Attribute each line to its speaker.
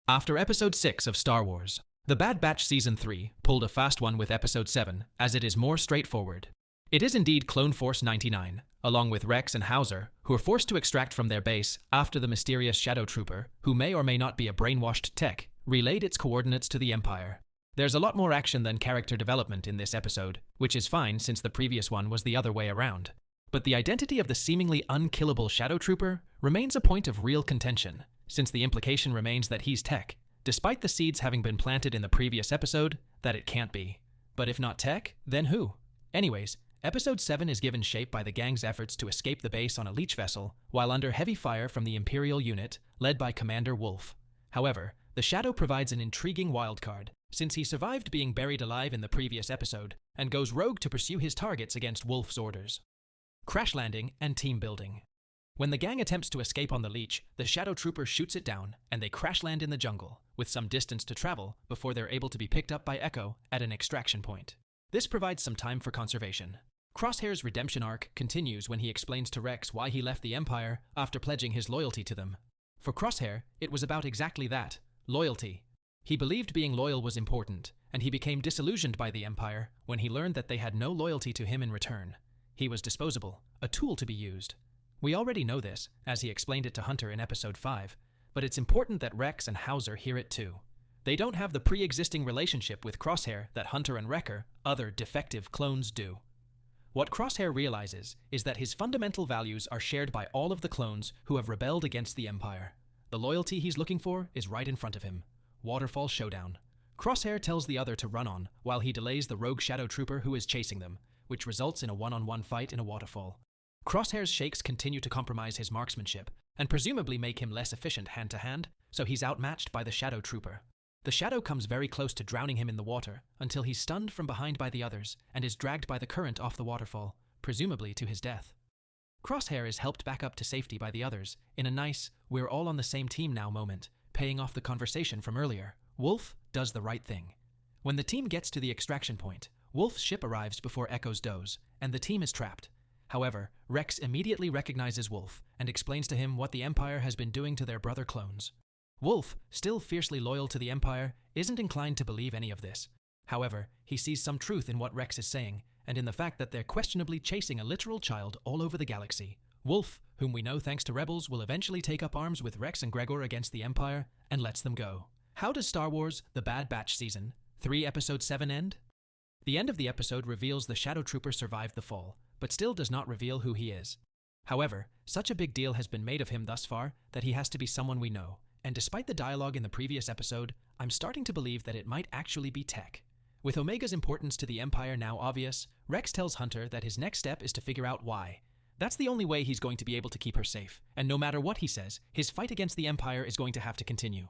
Speaker 1: After Episode 6 of Star Wars, The Bad Batch Season 3 pulled a fast one with Episode 7, as it is more straightforward. It is indeed Clone Force 99, along with Rex and Howzer, who are forced to extract from their base after the mysterious Shadow Trooper, who may or may not be a brainwashed tech, relayed its coordinates to the Empire. There's a lot more action than character development in this episode, which is fine since the previous one was the other way around. But the identity of the seemingly unkillable Shadow Trooper remains a point of real contention, since the implication remains that he's tech, despite the seeds having been planted in the previous episode that it can't be. But if not tech, then who? Anyways, Episode 7 is given shape by the gang's efforts to escape the base on a leech vessel while under heavy fire from the Imperial unit led by Commander Wolffe. However, the Shadow provides an intriguing wildcard, since he survived being buried alive in the previous episode and goes rogue to pursue his targets against Wolffe's orders. Crash landing and team building. When the gang attempts to escape on the leech, the Shadow Trooper shoots it down and they crash land in the jungle, with some distance to travel before they're able to be picked up by Echo at an extraction point. This provides some time for conservation. Crosshair's redemption arc continues when he explains to Rex why he left the Empire after pledging his loyalty to them. For Crosshair, it was about exactly that, loyalty. He believed being loyal was important, and he became disillusioned by the Empire when he learned that they had no loyalty to him in return. He was disposable, a tool to be used. We already know this, as he explained it to Hunter in Episode 5, but it's important that Rex and Howzer hear it too. They don't have the pre-existing relationship with Crosshair that Hunter and Wrecker, other defective clones, do. What Crosshair realizes is that his fundamental values are shared by all of the clones who have rebelled against the Empire. The loyalty he's looking for is right in front of him. Waterfall Showdown. Crosshair tells the other to run on, while he delays the rogue Shadow Trooper who is chasing them, which results in a one-on-one fight in a waterfall. Crosshair's shakes continue to compromise his marksmanship, and presumably make him less efficient hand-to-hand, so he's outmatched by the Shadow Trooper. The Shadow comes very close to drowning him in the water, until he's stunned from behind by the others, and is dragged by the current off the waterfall, presumably to his death. Crosshair is helped back up to safety by the others, in a nice, we're all on the same team now moment, paying off the conversation from earlier. Wolffe does the right thing. When the team gets to the extraction point, Wolffe's ship arrives before Echo's does, and the team is trapped. However, Rex immediately recognizes Wolffe and explains to him what the Empire has been doing to their brother clones. Wolffe, still fiercely loyal to the Empire, isn't inclined to believe any of this. However, he sees some truth in what Rex is saying, and in the fact that they're questionably chasing a literal child all over the galaxy. Wolffe, whom we know thanks to Rebels, will eventually take up arms with Rex and Gregor against the Empire, and lets them go. How does Star Wars, The Bad Batch Season 3 Episode 7 end? The end of the episode reveals the Shadow Trooper survived the fall, but still does not reveal who he is. However, such a big deal has been made of him thus far that he has to be someone we know, and despite the dialogue in the previous episode, I'm starting to believe that it might actually be tech. With Omega's importance to the Empire now obvious, Rex tells Hunter that his next step is to figure out why. That's the only way he's going to be able to keep her safe, and no matter what he says, his fight against the Empire is going to have to continue.